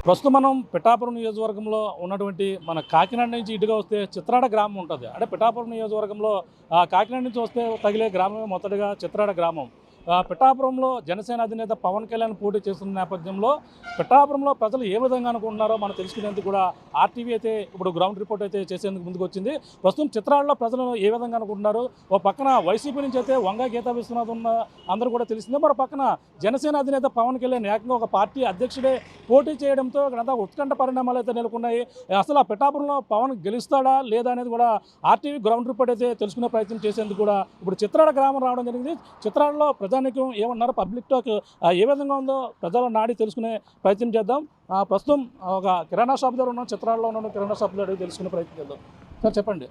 ప్రస్తుతం మనం పిఠాపురం నియోజకవర్గంలో ఉన్నటువంటి మన కాకినాడ నుంచి ఇటుగా వస్తే చిత్రాడ గ్రామం ఉంటుంది. అంటే పిఠాపురం నియోజకవర్గంలో కాకినాడ నుంచి వస్తే తగిలే గ్రామమే మొదటగా చిత్రాడ గ్రామం. పిఠాపురంలో జనసేన అధినేత పవన్ కళ్యాణ్ పోటీ చేస్తున్న నేపథ్యంలో పిఠాపురంలో ప్రజలు ఏ విధంగా అనుకుంటున్నారో మనం తెలుసుకునేందుకు కూడా ఆర్టీవీ అయితే ఇప్పుడు గ్రౌండ్ రిపోర్ట్ అయితే చేసేందుకు ముందుకు వచ్చింది. ప్రస్తుతం చిత్రాడలో ప్రజలు ఏ విధంగా అనుకుంటున్నారు, ఓ పక్కన వైసీపీ నుంచి అయితే వంగ గీతా విశ్వనాథ్ ఉన్న అందరూ కూడా తెలిసిందే, మరో పక్కన జనసేన అధినేత పవన్ కళ్యాణ్ ఏకంగా ఒక పార్టీ అధ్యక్షుడే పోటీ చేయడంతో ఇక్కడంతా ఉత్కంఠ పరిణామాలు అయితే నెలకొన్నాయి. అసలు ఆ పిఠాపురంలో పవన్ గెలుస్తాడా లేదా అనేది కూడా ఆర్టీవీ గ్రౌండ్ రిపోర్ట్ అయితే తెలుసుకునే ప్రయత్నం చేసేందుకు కూడా ఇప్పుడు చిత్రాడ గ్రామం రావడం జరిగింది. చిత్రాడలో ప్రజానికం ఏమన్నారు, పబ్లిక్ టాక్ ఏ విధంగా ఉందో ప్రజల నాడి తెలుసుకునే ప్రయత్నం చేద్దాం. ప్రస్తుతం ఒక కిరాణా షాప్ దగ్గర ఉన్నాం, చిత్రాడలో ఉన్న కిరాణా షాప్ దగ్గర తెలుసుకునే ప్రయత్నం చేద్దాం. సార్ చెప్పండి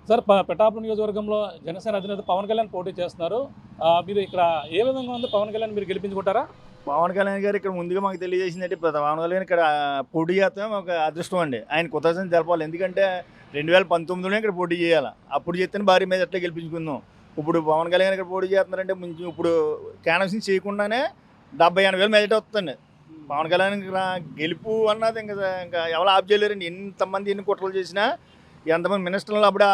సార్, పిఠాపురం నియోజకవర్గంలో జనసేన అధినేత పవన్ కళ్యాణ్ పోటీ చేస్తున్నారు. మీరు ఇక్కడ ఏ విధంగా ఉంది, పవన్ కళ్యాణ్ మీరు గెలిపించుకుంటారా? పవన్ కళ్యాణ్ గారు ఇక్కడ ముందుగా మాకు తెలియజేసిందంటే పవన్ కళ్యాణ్ ఇక్కడ పోటీ చేస్తాం ఒక అదృష్టం అండి. ఆయన కృతజ్ఞతలు తెలపాలి. ఎందుకంటే 2019లోనే ఇక్కడ పోటీ చేయాలి. అప్పుడు చేస్తేనే భారీ మీద ఎట్లా గెలిపించుకుందాం. ఇప్పుడు పవన్ కళ్యాణ్ ఇక్కడ పోటీ చేస్తున్నారంటే ముందు ఇప్పుడు క్యాన్వసింగ్ చేయకుండానే 70-80 వేలు మెజార్టీ వస్తుంది. పవన్ కళ్యాణ్ గెలుపు అన్నది ఇంకా ఎవరు ఆప్ చేయలేరండి. ఎంతమంది ఎన్ని కుట్రలు చేసినా, ఎంతమంది మినిస్టర్లు అప్పుడే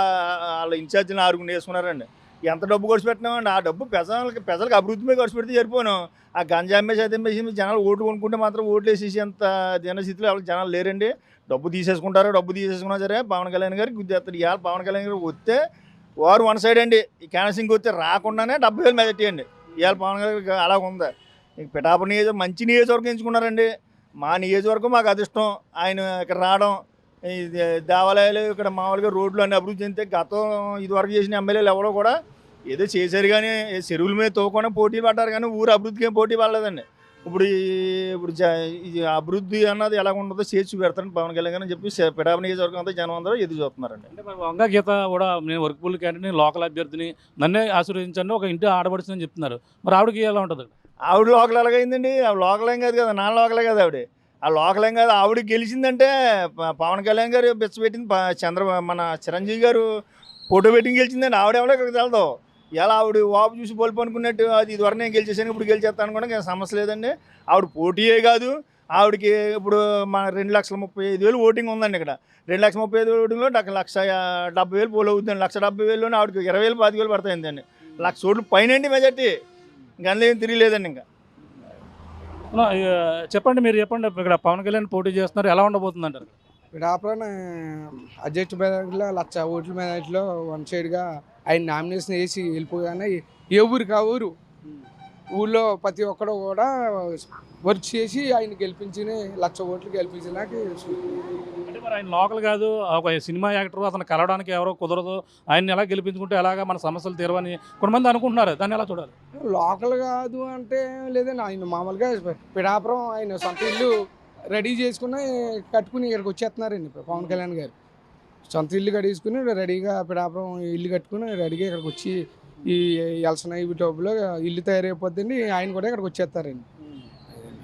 వాళ్ళ ఇన్ఛార్జీని ఆరుగురు వేసుకున్నారండి. ఎంత డబ్బు ఖర్చు పెట్టినామండి. ఆ డబ్బు ప్రజలకు అభివృద్ధి మీద ఖర్చు పెడితే సరిపోను. ఆ గంజా అమ్మేసి అది అమ్మేసి జనాలు ఓటు కొనుక్కుంటే మాత్రం ఓట్లు వేసేసి అంత జనస్థితిలో ఎవరికి జనాలు లేరండి. డబ్బు తీసేసుకుంటారు. డబ్బు తీసేసుకున్నా సరే పవన్ కళ్యాణ్ గారికి గుద్దేస్తారు. ఇవాళ పవన్ కళ్యాణ్ గారికి వస్తే వారు వన్ సైడ్ అండి. ఈ క్యాన్సింగ్ వస్తే రాకుండానే 70 వేలు మెజార్టీ అండి. ఇవాళ పవన్ గారికి అలాగ ఉంది. పిఠాపురం నియోజకవర్గం మంచి నియోజకవర్గం ఎంచుకున్నారండి. మా నియోజకవర్గం మాకు అదృష్టం. ఆయన ఇక్కడ రావడం, ఈ దేవాలయాలు ఇక్కడ మామూలుగా రోడ్లు అన్ని అభివృద్ధి చెందితే గతం ఇదివరకు చేసిన ఎమ్మెల్యేలు ఎవరో కూడా ఏదో చేశారు, కానీ చెరువుల మీద తోకుండా పోటీ పడ్డారు, కానీ ఊరు అభివృద్ధికి ఏం పోటీ పడలేదండి. ఇప్పుడు ఇది అభివృద్ధి అన్నది ఎలా ఉండదో చేసి చూపెడతారని పవన్ కళ్యాణ్ అని చెప్పి పిఠాపురం నియోజకవర్గం అంతా జనం అందరూ ఎదురు చూస్తున్నారండి. అంటే మరి వంగ గీత కూడా నేను వర్క్ఫుల్ క్యాండిడేట్, లోకల్ అభ్యర్థిని, నన్నే ఆశీర్వదించండి, ఒక ఇంటి ఆడబడుతుందని చెప్తున్నారు. మరి ఆవిడకి ఎలా ఉంటుంది? ఆవిడ లోకల్ ఎలాగైందండి? ఆవిడ లోకల్ ఏం కాదు కదా, నా లోకలే కదా ఆవిడ. ఆ లోకల్ ఏం కాదు. ఆవిడ గెలిచిందంటే పవన్ కళ్యాణ్ గారు పెట్టింది, మన చిరంజీవి గారు ఫోటో పెట్టి గెలిచిందండి. ఆవిడెవడో ఇక్కడికి వెళ్దాం. ఇలా ఆవిడ వాపు చూసి బలుపు అనుకున్నట్టు అది ఇదివరకు నేను గెలిచేసాను, ఇప్పుడు గెలిచేస్తాను కూడా సమస్య లేదండి. ఆవిడ పోటీయే కాదు. ఆవిడకి ఇప్పుడు మన 2,35,000 ఓటింగ్ ఉందండి. ఇక్కడ 2,35,000 ఓటింగ్లో 1,70,000 పోల్ అవుతుందండి. 1,70,000లోనే ఆవిడకి 20,000 25,000 పడతాయిందండి. 1,00,000 ఓట్లు పైనండి మెజార్టీ. ఇంకా అందులో ఏం తిరిగిలేదండి. ఇంకా చెప్పండి, మీరు చెప్పండి. ఇక్కడ పవన్ కళ్యాణ్ పోటీ చేస్తున్నారు, ఎలా ఉండబోతుంది అంటారు? పిఠాపురం అధ్యక్ష మెజార్టీలో 1,00,000 ఓట్ల మెజార్టీలో వన్ సైడ్గా ఆయన నామినేషన్ వేసి వెళ్ళిపోగానే ఏ ఊరికి ఆ ఊరు ఊళ్ళో ప్రతి ఒక్కడు కూడా వర్క్ చేసి ఆయన గెలిపించి 1,00,000 ఓట్లు గెలిపించినాక. అంటే మరి ఆయన లోకల్ కాదు, ఒక సినిమా యాక్టర్, అతను కలవడానికి ఎవరో కుదరదు, ఆయన్ని ఎలా గెలిపించుకుంటే ఎలాగా మన సమస్యలు తీరవని కొంతమంది అనుకుంటున్నారు. దాన్ని ఎలా చూడాలి? లోకల్ కాదు అంటే లేదండి, ఆయన మామూలుగా పిఠాపురం ఆయన సొంత ఇల్లు రెడీ చేసుకుని కట్టుకుని ఇక్కడికి వచ్చేస్తున్నారండి. పవన్ కళ్యాణ్ గారు సొంత ఇల్లు కట్టేసుకుని రెడీగా పిఠాపురం ఇల్లు కట్టుకుని రెడీగా ఇక్కడికి వచ్చి ఈ ఎలసిన ఈ టోపులో ఇల్లు తయారైపోద్దండి. ఆయన కూడా ఇక్కడికి వచ్చేస్తారండి.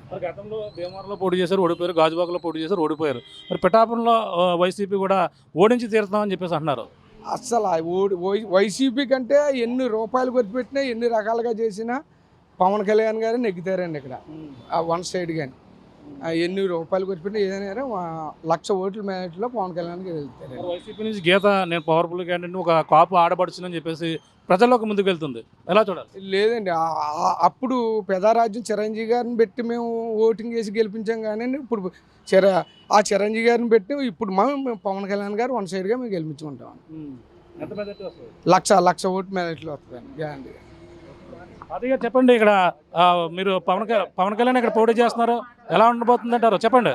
మరి గతంలో భీమవరంలో పోటీ చేశారు, ఓడిపోయారు. గాజువాకలో పోటీ చేశారు, ఓడిపోయారు. మరి పిఠాపురంలో వైసీపీ కూడా ఓడించి తీరుతామని చెప్పేసి అంటున్నారు. అస్సలు వైసీపీ కంటే ఎన్ని రూపాయలు ఖర్చు పెట్టినా, ఎన్ని రకాలుగా చేసినా పవన్ కళ్యాణ్ గారు నెగ్గుతారండి. ఇక్కడ వన్ సైడ్ కానీ ఎన్ని రూపాయలు ఖర్చు పెట్టినా ఏదైనా 1,00,000 ఓట్ల మేరలో పవన్ కళ్యాణ్ గారు వెళ్తారు. వైసీపీ నుంచి గీత నేను పవర్ఫుల్ క్యాండిడేట్, ఒక కాపు ఆడబడుచునని చెప్పేసి ప్రజల్లోకి ముందుకు వెళ్తుంది, ఎలా చూడాలి? లేదండి, అప్పుడు పెదారాజ్యం చిరంజీవి గారిని పెట్టి మేము ఓటింగ్ వేసి గెలిపించాం. కానీ ఇప్పుడు ఆ చిరంజీవి గారిని పెట్టి ఇప్పుడు మేము పవన్ కళ్యాణ్ గారు వన్ సైడ్గా మేము గెలిపించుకుంటాం. 1,00,000 ఓటు మేరట్లో వస్తుందండి గ్యారంటీ. అదిగా చెప్పండి, ఇక్కడ మీరు పవన్ కళ్యాణ్ ఇక్కడ పోటీ చేస్తున్నారు, ఎలా ఉండబోతుంది అంటారు? చెప్పండి.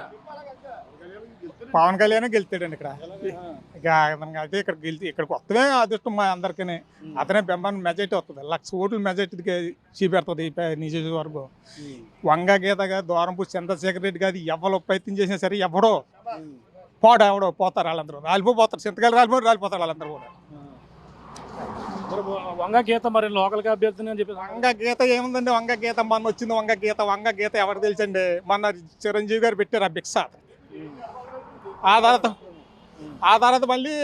పవన్ కళ్యాణ్ గెలుస్తాడండి ఇక్కడ. ఇక అయితే ఇక్కడికి వస్తుందే అదృష్టం మా అందరికీ. అతనే బెంబాన్ మెజార్టీ వస్తుంది. 1,00,000 ఓట్ల మెజార్టీకి చూపెడుతుంది ఈ నియోజకవర్గం. వంగ గీత కాదు, దూరంపూడి చంద్రశేఖర్ రెడ్డి కాదు, ఎవరు ప్రయత్నం చేసినా సరే ఎవడో పోతారు. వాళ్ళందరూ రాలిపోతారు. చింతకాయలు రాలిపోతారు వాళ్ళందరూ కూడా. వంగ గీత మరి లోకల్గా అభ్యర్థిని అని చెప్పి. వంగ గీత ఏముందండి? వంగ గీత మొన్న వచ్చింది. వంగ గీత ఎవరు తెలుసండి? మొన్న చిరంజీవి గారు పెట్టారు ఆ భిక్ష. ఆ తర్వాత మళ్ళీ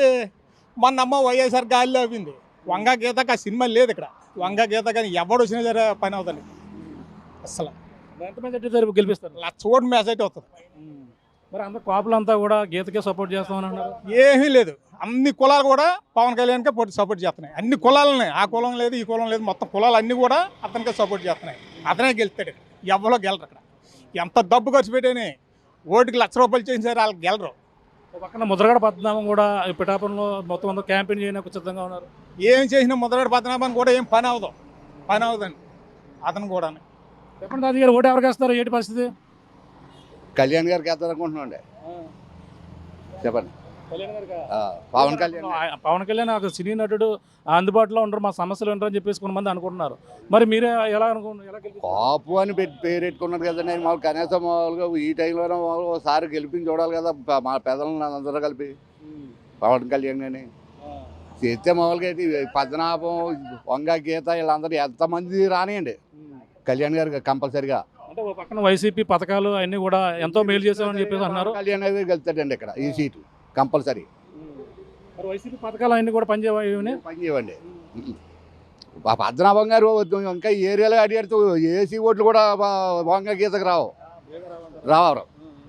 మొన్న వైఎస్ఆర్ గాలిలో అయింది. వంగ గీతకు ఆ సినిమా లేదు ఇక్కడ. వంగ గీత కానీ ఎవడు వచ్చినా సరే పని అవుతుంది. అసలు గెలిపిస్తారు. 1,00,000 ఓటు మెజార్టీ వస్తుంది. మరి అందరు కాపులంతా కూడా గీతకే సపోర్ట్ చేస్తామని అన్నారు. ఏమీ లేదు, అన్ని కులాలు కూడా పవన్ కళ్యాణ్కే సపోర్ట్ చేస్తున్నాయి. అన్ని కులాలని, ఆ కులం లేదు ఈ కులం లేదు, మొత్తం కులాలు అన్నీ కూడా అతనికే సపోర్ట్ చేస్తున్నాయి. అతనే గెలుస్తాడు, ఎవరో గెలరు. అక్కడ ఎంత డబ్బు ఖర్చు పెట్టేని ఓటుకి ₹1,00,000 చేసినారు, వాళ్ళకి గెలరు. ఒక పక్కన ముద్రగడ పద్మనాభం కూడా ఈ పిఠాపురంలో మొత్తం అంతా క్యాంపెయిన్ చేయడానికి సిద్ధంగా ఉన్నారు. ఏం చేసినా మొదలెడ పద్మనాభాన్ని కూడా ఏం పని అవదండి అతను కూడా. చెప్పండి దాది గారు, ఓటు ఎవరికి వేస్తారు, ఏంటి పరిస్థితి? కళ్యాణ్ గారికి వేద్దామనుకుంటున్నాండి. చెప్పండి. పవన్ కళ్యాణ్ పవన్ కళ్యాణ్ ఒక సినీ నటుడు అందుబాటులో ఉండరు, మా సమస్యలు ఉంటారని చెప్పేసి కొంతమంది అనుకుంటున్నారు. మరి మీరే ఎలా అనుకుంటున్నారు? కాపు అని పేరు పెట్టుకున్నారు కదండి. మాకు కనీసం మామూలుగా ఈ టైంలోనే ఒకసారి గెలిపించి చూడాలి కదా మా పెద్దలను అందరూ కలిపి. పవన్ కళ్యాణ్ అని చేస్తే మామూలుగా అయితే పద్మనాభం, వంగ, గీత వీళ్ళందరూ ఎంతమంది రానియండి కళ్యాణ్ గారికి కంపల్సరిగా. అంటే ఒక పక్కన వైసీపీ పథకాలు అన్నీ కూడా ఎంతో మేలు చేసామని చెప్పేసి అన్నారు. కళ్యాణ్ గారు గెలుస్తాడండి ఇక్కడ ఈ సీటు కంపల్సరీ. మరి వైసీపీ పథకాలు అన్నీ కూడా పనిచేయండి. పద్మనాభం గారు ఇంకా ఏరియాలో అడిగారు ఏసీ ఓట్లు కూడా వంగ, గీతకు రావరు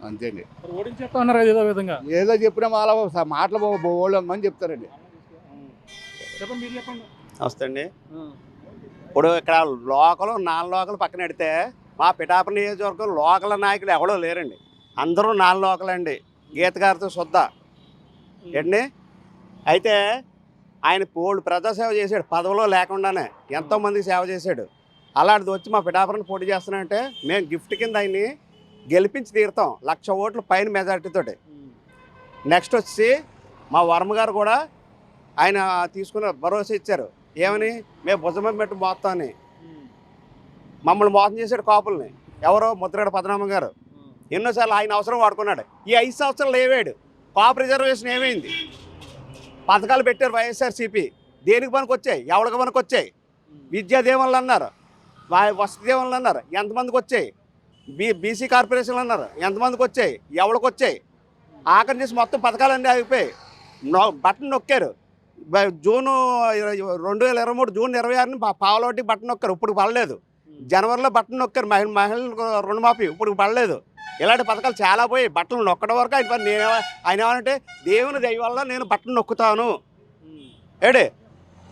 అంతే అండి. ఓడించేస్తా ఉన్నారు ఏదో విధంగా. ఏదో చెప్పినా వాళ్ళ మాటలు బోళ్ళు అని చెప్తారండి. చెప్పండి, మీరు చెప్పండి. నమస్తే అండి. ఇప్పుడు ఇక్కడ నాన్ లోకల్ పక్కన పెడితే మా పిఠాపురం నియోజకవర్గం లోకల్ నాయకులు ఎవడో లేరండి. అందరూ నాన్ లోకల్ అండి. గీత గారితో శుద్ధ ఏండి. అయితే ఆయన పోళ్ళు ప్రజాసేవ చేశాడు, పదవిలో లేకుండానే ఎంతోమందికి సేవ చేశాడు. అలాంటిది వచ్చి మా పిఠాపురాన్ని పోటీ చేస్తున్నానంటే మేము గిఫ్ట్ కింద ఆయన్ని గెలిపించి తీరుతాం 1,00,000 ఓట్ల పైన మెజార్టీతోటి. నెక్స్ట్ వచ్చి మా వర్మ గారు కూడా ఆయన తీసుకున్న భరోసా ఇచ్చారు. ఏమని? మేము భుజమం పెట్టి మోస్తామని. మమ్మల్ని మోసం చేశాడు కాపుల్ని. ఎవరో ముద్రగడ పద్మనాభం గారు ఎన్నోసార్లు ఆయన అవసరం వాడుకున్నాడు. ఈ 5 సంవత్సరాలు ఏవాడు? కాపు రిజర్వేషన్ ఏమైంది? పథకాలు పెట్టారు వైఎస్ఆర్సీపీ, దేనికి పనికి వచ్చాయి? ఎవరికి పనికి వచ్చాయి? విద్యా దీవెనలు అన్నారు, వసతి దీవెనలు అన్నారు, ఎంతమందికి వచ్చాయి? బీసీ కార్పొరేషన్లు అన్నారు, ఎంతమందికి వచ్చాయి? ఎవరికి వచ్చాయి? ఆఖరి చేసి మొత్తం పథకాలన్నీ ఆగిపోయాయి. బటన్ నొక్కారు. జూన్ 2023 జూన్ 26ని పావలోటి బటన్ నొక్కారు, ఇప్పుడు పడలేదు. జనవరిలో బటన్ నొక్కారు మహిళలకు రుణమాఫీ, ఇప్పుడు పడలేదు. ఇలాంటి పథకాలు చాలా పోయి. బట్టలు నొక్కడం వరకు ఆయన పని. ఆయన ఏమంటే దేవుని దయ వల్ల నేను బట్టలు నొక్కుతాను ఏడే,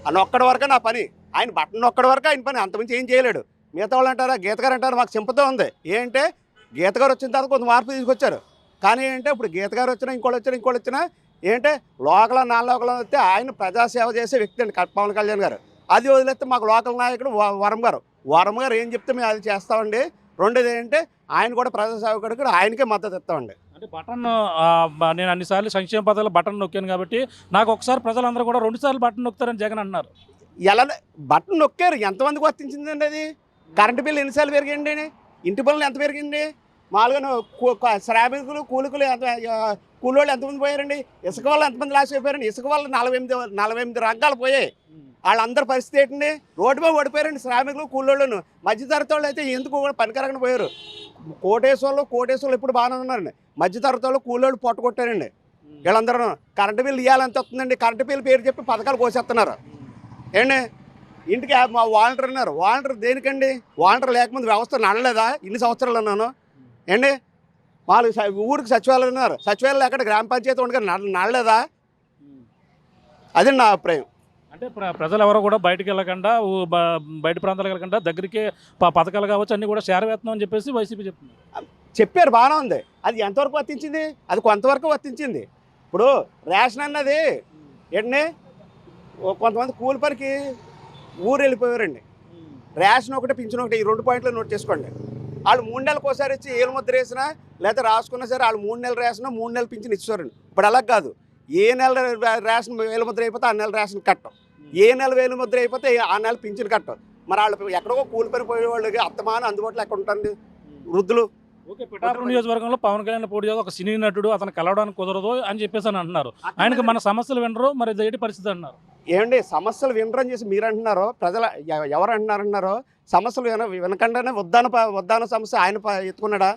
ఆ నొక్కడం వరకే నా పని. ఆయన బట్టలు నొక్కడం వరకు ఆయన పని, అంతమించి ఏం చేయలేడు. మిగతా వాళ్ళు అంటారా, గీత గారు అంటారు మాకు సింపతో ఉంది. ఏంటంటే గీత గారు వచ్చిన తర్వాత కొంత మార్పు తీసుకొచ్చారు. కానీ ఏంటంటే ఇప్పుడు గీత గారు వచ్చినా ఇంకోళ్ళు వచ్చినా ఏంటంటే లోకల్ నాన్ లోకల్ వస్తే ఆయన ప్రజాసేవ చేసే వ్యక్తి అండి పవన్ కళ్యాణ్ గారు. అది వదిలేస్తే మాకు లోకల్ నాయకుడు వరం గారు ఏం చెప్తే మేము అది చేస్తామండి. రెండోది ఏంటంటే ఆయన కూడా ప్రజాసేవకుడికి ఆయనకే మద్దతు ఇస్తామండి. అంటే బటన్ నేను అన్నిసార్లు సంక్షేమ పథకాలు బటన్ నొక్కాను కాబట్టి నాకు ఒకసారి ప్రజలందరూ కూడా 2 సార్లు బటన్ నొక్కుతారని జగన్ అన్నారు. ఎలా బటన్ నొక్కారు? ఎంతమందికి వర్తించిందండి అది? కరెంటు బిల్లు ఎన్నిసార్లు పెరిగిందండి? ఇంటి పనులు ఎంత పెరిగింది? మామూలుగా శ్రామికులు కూలికులు కూలోళ్ళు ఎంతమంది పోయారండి? ఇసుక వాళ్ళు ఎంతమంది లాస్ అయిపోయారండి? ఇసుక వాళ్ళు 48 రంగాలు పోయాయి. వాళ్ళందరి పరిస్థితి ఏంటండి? రోడ్డు మీద ఓడిపోయారండి శ్రామికులు కూలోళ్ళను. మధ్యతరగతి వాళ్ళు అయితే ఎందుకు కూడా పనికరగని పోయారు. కోటేశ్వర్లు ఇప్పుడు బాగానే ఉన్నారండి. మధ్యతరగతి వాళ్ళు కూలోళ్ళు పొట్టగొట్టారండి. వీళ్ళందరూ కరెంటు బిల్లు ఇవ్వాలంత వస్తుందండి. కరెంటు బిల్లు పేరు చెప్పి పథకాలు కోసేస్తున్నారు ఏండి. ఇంటికి మా వాలంటీర్ అన్నారు. వాలంటీర్ దేనికండి? వాలంటీర్ లేకముందు వ్యవస్థ నడలేదా? ఇన్ని సంవత్సరాలు అన్నాను ఏండి. వాళ్ళు ఊరికి సచివాలయం అన్నారు, సచివాలయం ఎక్కడ గ్రామ పంచాయతీ ఉండగా నడలేదా? అది నా అభిప్రాయం. అంటే ప్రజలు ఎవరో కూడా బయటకు వెళ్ళకుండా బయట ప్రాంతాలకు వెళ్ళకుండా దగ్గరికి పథకాలు కావచ్చు అన్నీ కూడా చేరవేస్తున్నాం అని చెప్పేసి వైసీపీ చెప్తుంది. చెప్పారు, బాగానే ఉంది. అది ఎంతవరకు వర్తించింది? అది కొంతవరకు వర్తించింది. ఇప్పుడు రేషన్ అన్నది ఏంటండి, కొంతమంది కూలి పనికి ఊరు వెళ్ళిపోయారండి. రేషన్ ఒకటి పింఛన్ ఒకటి, ఈ 2 పాయింట్లు నోట్ చేసుకోండి. వాళ్ళు 3 నెలలకు ఒకసారి ఇచ్చి ఏలు ముద్ర వేసినా లేకపోతే రాసుకున్నా సరే వాళ్ళు 3 నెలలు రేషన్ 3 నెలలు పింఛన్ ఇచ్చారండి. ఇప్పుడు అలా కాదు. ఏ నెల రేషన్ వేలు ముద్ర అయిపోతే ఆ నెల రేషన్ కట్టం, ఏ నెల వేలు ముద్ర అయిపోతే ఆ నెల పింఛన్ కట్టం. మరి వాళ్ళు ఎక్కడికో కూలి పని పోయే వాళ్ళకి అత్తమానం అందుబాటులో ఎక్కడ ఉంటుంది? వృద్ధులు. ఓకే, పిఠాపురం నియోజకవర్గంలో పవన్ కళ్యాణ్ పోటీ చేసి ఒక సినీ నటుడు అతను కలవడానికి కుదరదు అని చెప్పేసి అని అంటున్నారు. ఆయనకు మన సమస్యలు వినరు, మరి ఏంటి పరిస్థితి అంటున్నారు. ఏమండి సమస్యలు వినరని చేసి మీరు అంటున్నారో, ప్రజల ఎవరు అంటున్నారన్నారో? సమస్యలు వినకుండానే ఉద్దాన సమస్య ఆయన ఎత్తుకున్నాడా?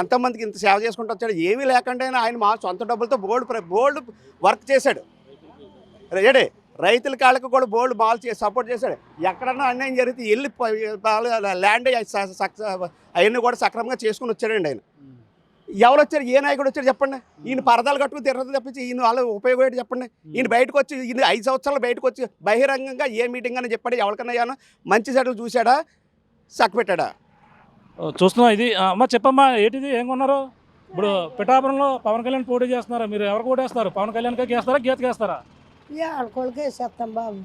ఎంతమందికి ఇంత సేవ చేసుకుంటూ వచ్చాడు? ఏమీ లేకుండా ఆయన మా సొంత డబ్బులతో బోల్డ్ వర్క్ చేశాడు. ఏడే రైతుల కాళ్ళకు కూడా బోల్డ్ మాల్ చేసి సపోర్ట్ చేశాడు. ఎక్కడన్నా అన్యాయం జరిగితే వెళ్ళి ల్యాండ్ అవన్నీ కూడా సక్రమంగా చేసుకుని వచ్చాడండి ఆయన. ఎవరు వచ్చారు, ఏ నాయకుడు వచ్చారు చెప్పండి. ఈయన పరదాలు కట్టుకుని తిరగదు తప్పించి ఈయన వాళ్ళ ఉపయోగం ఏంటి చెప్పండి. ఈయన బయటకు వచ్చి ఈయన 5 సంవత్సరాలు బయటకు వచ్చి బహిరంగంగా ఏ మీటింగ్ అని చెప్పాడు, ఎవరికన్నా ఏమన్నా మంచి చెడ్డలు చూశాడా, చక్కపెట్టాడా? చూస్తున్నాం ఇది. అమ్మ చెప్పమ్మా, ఏంటిది, ఏం కొన్నారు? ఇప్పుడు పిఠాపురంలో పవన్ కళ్యాణ్ పోటీ చేస్తున్నారు, మీరు ఎవరికి ఓటేస్తారు? పవన్ కళ్యాణ్కి వేస్తారా, గీతకి వేస్తారా? ఆడకోళ్ళకి వేసేస్తాం బాబు,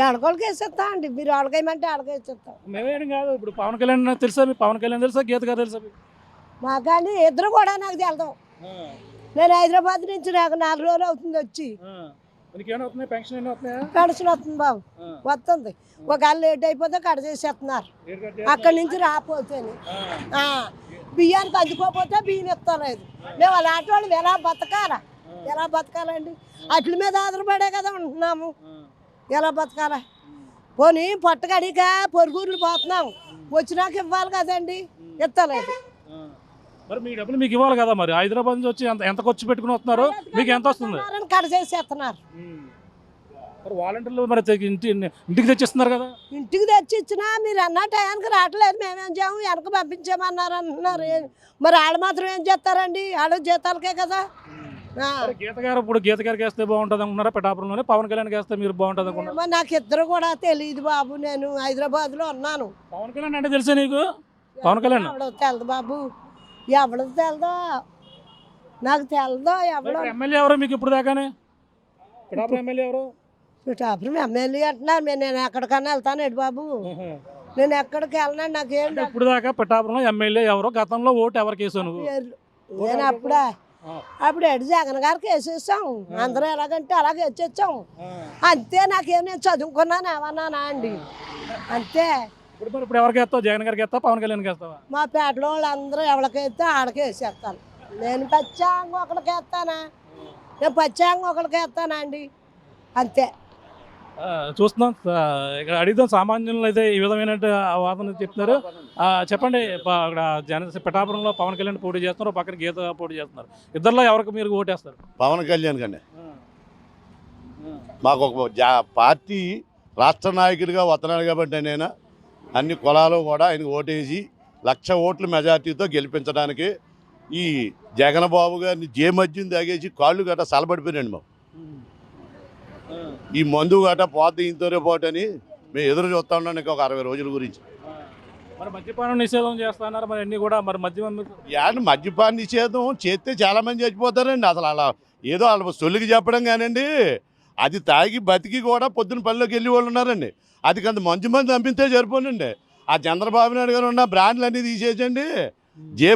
ఆడకోళ్ళకి వేసేస్తా అండి. మీరు ఆడకేయమంటే ఆడకేసేస్తాం. మేమేం కాదు. ఇప్పుడు పవన్ కళ్యాణ్ తెలుసా మీకు? పవన్ కళ్యాణ్ తెలుసా, గీత గారు తెలుసా మీకు? మాకండి ఇద్దరు కూడా నాకు తెలదాం. నేను హైదరాబాద్ నుంచి నాకు 4 రోజులు అవుతుంది వచ్చి. పెన్షన్ పెన్షన్ వస్తుంది బాబు, వస్తుంది. ఒకవేళ లేట్ అయిపోతే కడ చేసేస్తున్నారు. అక్కడి నుంచి రాకపోతే బియ్యానికి అందుకోపోతే బియ్యం ఇస్తలేదు. మేము అలాంటి వాళ్ళు ఎలా బతకాలా, ఎలా బతకాలండి? అట్ల మీద ఆధారపడే కదా ఉంటున్నాము. ఎలా బతకాలా? పోనీ పొట్టగడిక పొరుగురులు పోతున్నాం, వచ్చినాక ఇవ్వాలి కదండి, ఇస్తలేదు. మరి మీ డబ్బులు మీకు ఇవ్వాలి కదా. మరి హైదరాబాద్ నుంచి వచ్చి ఎంత ఖర్చు పెట్టుకుని వస్తున్నారు, మీకు ఎంత వస్తుంది? కడ చేసేస్తున్నారు. వాలంటీర్లు మరి ఇంటికి తెచ్చిస్తున్నారు కదా. ఇంటికి తెచ్చి ఇచ్చినా మీరు అన్న టయానికి రావట్లేదు, మేమేం చేయము, వెనక పంపించామన్నారు అంటున్నారు. మరి వాళ్ళు మాత్రం ఏం చేస్తారండి, వాళ్ళు జీతాలకే కదా. గీత గారు ఇప్పుడు గీత గారికి వేస్తే బాగుంటుంది అనుకున్నారా పిఠాపురంలోనే? పవన్ కళ్యాణ్ వేస్తే మీరు బాగుంటుంది అనుకున్నారా? నాకు ఇద్దరు కూడా తెలియదు బాబు, నేను హైదరాబాద్ లో ఉన్నాను. పవన్ కళ్యాణ్ అంటే తెలుసా నీకు? పవన్ కళ్యాణ్ తెలదు బాబు, ఎవడో తెలదో, నాకు తెలదో ఎవడో. ఎమ్మెల్యే ఎవరు మీకు ఇప్పుడు దాకానే? పిఠాపురం ఎమ్మెల్యే ఎవరు? పిఠాపురం ఎమ్మెల్యే అంటున్నారు. నేను ఎక్కడికన్నా వెళ్తాను ఎడు బాబు, నేను ఎక్కడికి వెళ్ళను. నాకేం ఇప్పుడు దాకా పిఠాపురంలో ఎమ్మెల్యే ఎవరు, గతంలో ఓటు ఎవరికి వేసావు నువ్వు? నేను అప్పుడు ఎడు జగన్ గారికి వేసేసాం. అందరూ ఎలాగంటే అలాగే వచ్చేసాం అంతే. నాకేం నేను చదువుకున్నాను ఏమన్నానా అండి, అంతే. ఇప్పుడు ఎవరికి వేస్తావు? జగన్ గారికి వేస్తావు, పవన్ కళ్యాణ్కి వేస్తావా? మా పేటలో వాళ్ళందరూ ఎవరికైతే ఆడకే వేసేస్తాను. నేను పచ్చాంగ ఒకరికి వేస్తానా, నేను పచ్చాంగ ఒకరికి వేస్తానా అండి, అంతే. చూస్తున్నాం ఇక్కడ అడిగిదాం. సామాన్యులు అయితే ఈ విధమైన వాదన చెప్తున్నారు. చెప్పండి, అక్కడ పిఠాపురంలో పవన్ కళ్యాణ్ పోటీ చేస్తున్నారు, పక్కన గీత పోటీ చేస్తున్నారు. ఇద్దరులో ఎవరికి మీరు ఓటేస్తారు? పవన్ కళ్యాణ్ కండి. మాకు ఒక పార్టీ రాష్ట్ర నాయకుడిగా వస్తున్నాడు కాబట్టి నేను అన్ని కులాలు కూడా ఆయనకు ఓటేసి 1,00,000 ఓట్ల మెజార్టీతో గెలిపించడానికి ఈ జగన్ బాబు గారిని మద్యం తాగేసి కాళ్ళు గట్ట సలబడిపోయినండి. మాకు ఈ మందు గట్ట పోతే ఇంతోనే పోటని మేము ఎదురు చూస్తా ఉన్నాం ఒక 60 రోజుల గురించి. మరి మద్యపానం నిషేధం చేస్తున్నారు, మరి అన్ని కూడా మరి మద్యపాన నిషేధం చేస్తే చాలామంది చచ్చిపోతారండి. అసలు అలా ఏదో వాళ్ళ సొల్లికి చెప్పడం కానండి, అది తాగి బతికి కూడా పొద్దున్న పనిలోకి వెళ్ళి వాళ్ళు ఉన్నారండి. అది కొంత మంచి మంది పంపిస్తే సరిపోనండి. ఆ చంద్రబాబు నాయుడు గారు ఉన్న బ్రాండ్లు అన్నీ తీసేసండి,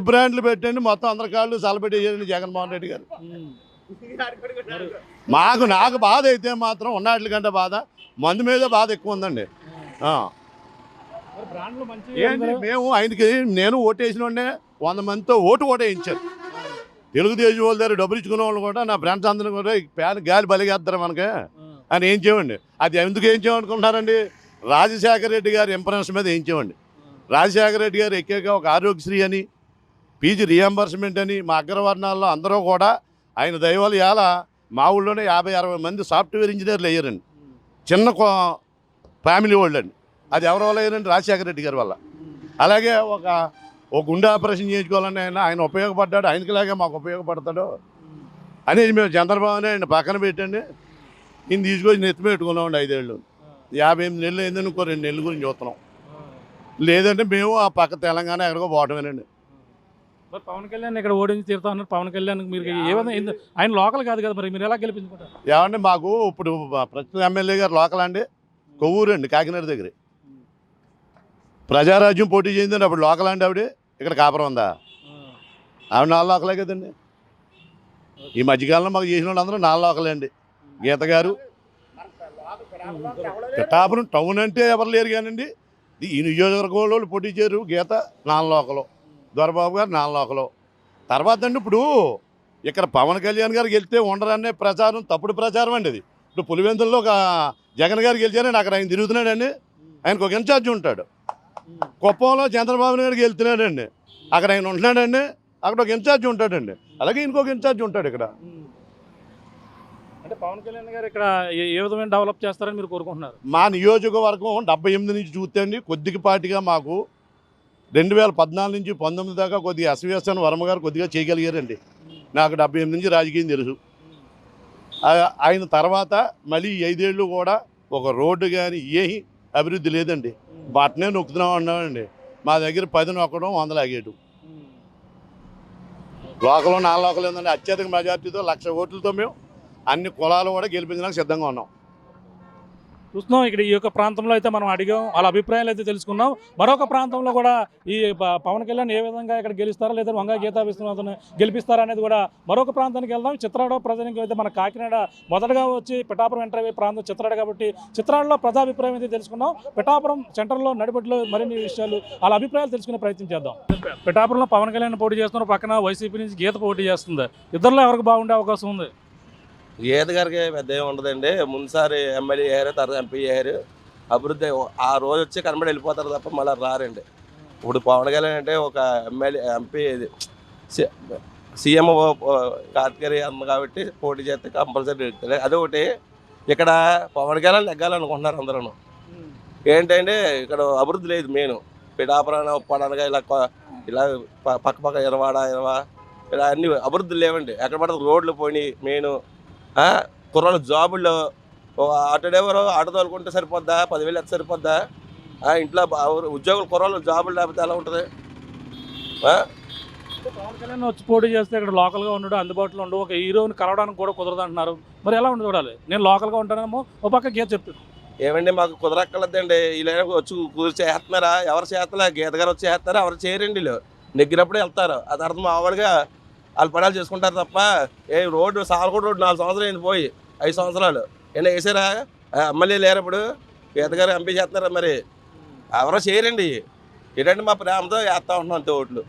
బ్రాండ్లు పెట్టండి, మొత్తం అందరి కాళ్ళు సలబెట్టేయండి జగన్మోహన్ రెడ్డి గారు. నాకు బాధ అయితే మాత్రం ఉన్నట్ల కంటే బాధ మందు మీద బాధ ఎక్కువ ఉందండి. మేము ఆయనకి నేను ఓటేసిన వాడినే 100 మందితో ఓటేయించారు. తెలుగుదేశం వాళ్ళ దగ్గర డబ్బులు ఇచ్చుకున్న వాళ్ళు కూడా నా ఫ్రెండ్స్ అందరూ కూడా ఫ్యాన్ గాలి బలిగేస్తారు మనకి అని ఏం చేయండి. అది ఎందుకు ఏం చేయమనుకుంటున్నారండి? రాజశేఖర రెడ్డి గారి ఇంప్రెన్స్ మీద ఏం చేయండి. రాజశేఖర రెడ్డి గారు ఎక్కాక ఒక ఆరోగ్యశ్రీ అని, పీజీ రియంబర్స్మెంట్ అని, మా అగ్రవర్ణాల్లో అందరూ కూడా ఆయన దయవల్ల ఇవాళ మా ఊళ్ళోనే 50-60 మంది సాఫ్ట్వేర్ ఇంజనీర్లు అయ్యారండి. చిన్న ఫ్యామిలీ వాళ్ళు అండి. అది ఎవరి వల్ల అయ్యారండి? రాజశేఖర రెడ్డి గారి వల్ల. అలాగే ఒక గుండె ఆపరేషన్ చేయించుకోవాలని ఆయన ఉపయోగపడ్డాడు, ఆయనకిలాగే మాకు ఉపయోగపడతాడు అనేది మేము చంద్రబాబుని ఆయన పక్కన పెట్టండి ఈయన తీసుకొచ్చి నెత్తి పెట్టుకున్నామండి. 5 ఏళ్ళు 58 నెలలు అయిందని ఇంకో 2 నెలల గురించి చూస్తున్నాం. లేదంటే మేము ఆ పక్క తెలంగాణ ఎక్కడికో పోవటమేనండి. మరి పవన్ కళ్యాణ్ ఇక్కడ ఓడించి తీరుతా ఉన్నారు. పవన్ కళ్యాణ్ మీరు ఏమైనా ఆయన లోకల్ కాదు కదా, మరి మీరు ఎలా గెలిపించుకుంటారు? ఏమంటే మాకు ఇప్పుడు ప్రస్తుతం ఎమ్మెల్యే గారు లోకల్ అండి, కొవ్వూరు అండి, కాకినాడ దగ్గర. ప్రజారాజ్యం పోటీ చేయిందండి, అప్పుడు లోకల్ అండి ఆవిడ. ఇక్కడ కాపురం ఉందా? ఆవిడ 4 లోకలే కదండి. ఈ మధ్యకాలంలో మాకు చేసిన వాళ్ళందరూ 4 లోకలే అండి. గీత గారు పిఠాపురం టౌన్ అంటే ఎవరు లేరు కానండి. ఈ నియోజకవర్గంలో పోటీ చేయరు. గీత 4 లోకలు, దొరబాబు గారు 4 లోకలు. తర్వాత అండి ఇప్పుడు ఇక్కడ పవన్ కళ్యాణ్ గారు గెలిస్తే ఉండరనే ప్రచారం తప్పుడు ప్రచారం అండి. అది ఇప్పుడు పులివెందుల్లో ఒక జగన్ గారు గెలిచారండి, అక్కడ ఆయన తిరుగుతున్నాడండి, ఆయనకు ఒక ఇన్ఛార్జ్ ఉంటాడు. కుప్పంలో చంద్రబాబు నాయుడు గెలుతున్నాడండి, అక్కడ ఆయన ఉంటున్నాడండి, అక్కడ ఒక ఇన్ఛార్జ్ ఉంటాడండి. అలాగే ఇంకొక ఇన్ఛార్జ్ ఉంటాడు ఇక్కడ. అంటే పవన్ కళ్యాణ్ గారు ఇక్కడ ఏ విధమైన డెవలప్ చేస్తారని మీరు కోరుకుంటున్నారు? మా నియోజకవర్గం 78 నుంచి చూస్తే అండి కొద్దిపాటిగా మాకు 2014 నుంచి 19 దాకా కొద్దిగా ఎస్విఎస్ఎన్ వర్మ గారు కొద్దిగా చేయగలిగారండి. నాకు 78 నుంచి రాజకీయం తెలుసు. ఆయన తర్వాత మళ్ళీ 5 ఏళ్ళు కూడా ఒక రోడ్డు కానీ ఏమి అభివృద్ధి లేదండి. బట్టనే నొక్కుతున్నాం అన్నామండి. మా దగ్గర 10 నొక్కడం 100 లాగేయడం. లోకల్ 4 లోకల్ ఏంటంటే అత్యధిక మెజార్టీతో 1,00,000 ఓట్లతో మేము అన్ని కులాలు కూడా గెలిపించడానికి సిద్ధంగా ఉన్నాం. చూస్తున్నాం ఇక్కడ ఈ యొక్క ప్రాంతంలో అయితే మనం అడిగాం, వాళ్ళ అభిప్రాయాలు అయితే తెలుసుకున్నాం. మరొక ప్రాంతంలో కూడా ఈ పవన్ కళ్యాణ్ ఏ విధంగా ఇక్కడ గెలుస్తారా లేదా వంగ గీతా విశ్వనాథ్ని గెలిపిస్తారా అనేది కూడా మరొక ప్రాంతానికి వెళ్దాం. చిత్రాడ ప్రజలకు అయితే మన కాకినాడ మొదటగా వచ్చి పిఠాపురం ఎంటర్ అయ్యే ప్రాంతం చిత్రాడ కాబట్టి చిత్రాడలో ప్రజాభిప్రాయం అయితే తెలుసుకున్నాం. పిఠాపురం సెంటర్లో నడిబడిలో మరిన్ని విషయాలు వాళ్ళ అభిప్రాయాలు తెలుసుకునే ప్రయత్నం చేద్దాం. పిఠాపురంలో పవన్ కళ్యాణ్ పోటీ చేస్తున్నారు, పక్కన వైసీపీ నుంచి గీత పోటీ చేస్తుంది. ఇద్దరిలో ఎవరికి బాగుండే అవకాశం ఉంది? గీత గారికి పెద్ద ఏమి ఉండదండి. ముందుసారి ఎమ్మెల్యే అయ్యారు, తర్వాత ఎంపీ అయ్యారు. అభివృద్ధి ఆ రోజు వచ్చి కనబడి వెళ్ళిపోతారు తప్ప మళ్ళీ రారండి. ఇప్పుడు పవన్ కళ్యాణ్ అంటే ఒక ఎమ్మెల్యే ఎంపీ సీఎం కార్తికేయ అమ్మ కాబట్టి పోటీ చేస్తే కంపల్సరీ వెళ్తారు. అదొకటి ఇక్కడ పవన్ కళ్యాణ్ నెగ్గాలనుకుంటున్నారు అందరూ. ఏంటంటే ఇక్కడ అభివృద్ధి లేదు. మెయిన్ పిఠాపురం ఉప్పాడనగా ఇలా పక్క ఇరవా ఇలా అన్ని అభివృద్ధులు లేవండి. ఎక్కడ పడితే రోడ్లు పోయినాయి. మెయిన్ కుర్రాళ్ళు జాబుల్లో ఆటో డ్రైవర్ ఆటో తోలుకుంటే సరిపోద్దా? 10,000 ఎంత సరిపోద్దా? ఇంట్లో ఉద్యోగులు కుర్రాళ్ళు జాబులు లేకపోతే ఎలా ఉంటుంది? పవన్ కళ్యాణ్ వచ్చి పోటీ చేస్తే ఇక్కడ లోకల్గా ఉండడు, అందుబాటులో ఉండవు, ఒక హీరోని కలవడానికి కూడా కుదరదు అంటున్నారు. మరి ఎలా ఉండి చూడాలి? నేను లోకల్గా ఉంటానేమో, ఓ పక్క గీత చెప్తాను. ఏమండి మాకు కుదరక్కర్లేదండి. ఇలా వచ్చి కుదిరి చేస్తున్నారా? ఎవరు చేస్తలే? గీత గారు వచ్చి చేస్తారా? ఎవరు చేయరండి. వీళ్ళు నెగ్గినప్పుడే వెళ్తారు. అది అర్థం మామూలుగా వాళ్ళు పడాలు చేసుకుంటారు తప్ప రోడ్డు సాలకోట రోడ్డు 4 సంవత్సరాలు అయింది పోయి 5 సంవత్సరాలు ఏమైనా వేసారా? ఎమ్మెల్యే లేరు ఇప్పుడు. గీత గారు ఎంపీ చేస్తున్నారా? మరి ఎవరో చేయరండి. ఏంటంటే మా ప్రేమతో వేస్తా ఉంటున్నాం అంతే ఓట్లు.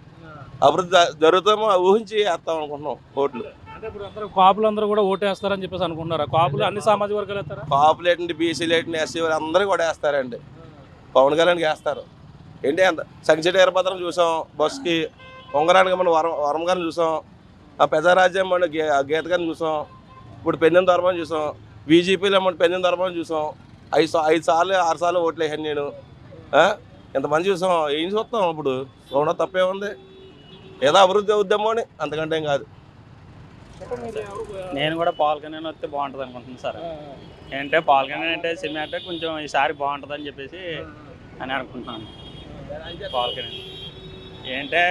అభివృద్ధి జరుగుతామో ఊహించి వేస్తాం అనుకుంటున్నాం ఓట్లు. అంటే ఇప్పుడు అందరూ కాపులు అందరూ కూడా ఓటేస్తారని చెప్పేసి అనుకుంటున్నారు. కాపులు అన్ని సామాజిక వర్గాలు వేస్తారా? కాపులు ఏంటండి, బీసీలు ఏంటండి, ఎస్సీ అందరూ కూడా వేస్తారండి. పవన్ కళ్యాణ్కి వేస్తారు. ఏంటి అంత సంక్షేట వీరభద్రం చూసాం, బస్కి ఉంగరానికి మనం వరం గారిని చూసాం, ఆ పెద్దరాజ్యం మన గీత గారిని చూసాం, ఇప్పుడు పెన్నెం దొరమని చూసాం, బీజేపీలో మన పెన్నెం దొరమని చూసాం. 5 సార్లు 6 సార్లు ఓట్లు వేసాను నేను. ఎంతమంది చూసాం. ఏం చూస్తాం ఇప్పుడు? చూడడం తప్పే ఉంది. ఏదో అభివృద్ధి అవుద్దామో అని, అంతకంటే ఏం కాదు. నేను కూడా పవన్ కళ్యాణ్ వస్తే బాగుంటుంది అనుకుంటున్నాను సార్. ఏంటంటే పవన్ కళ్యాణ్ అంటే సినిమా కొంచెం ఈసారి బాగుంటుంది అని చెప్పేసి అని అనుకుంటున్నాను. పవన్ కళ్యాణ్ ఏంటంటే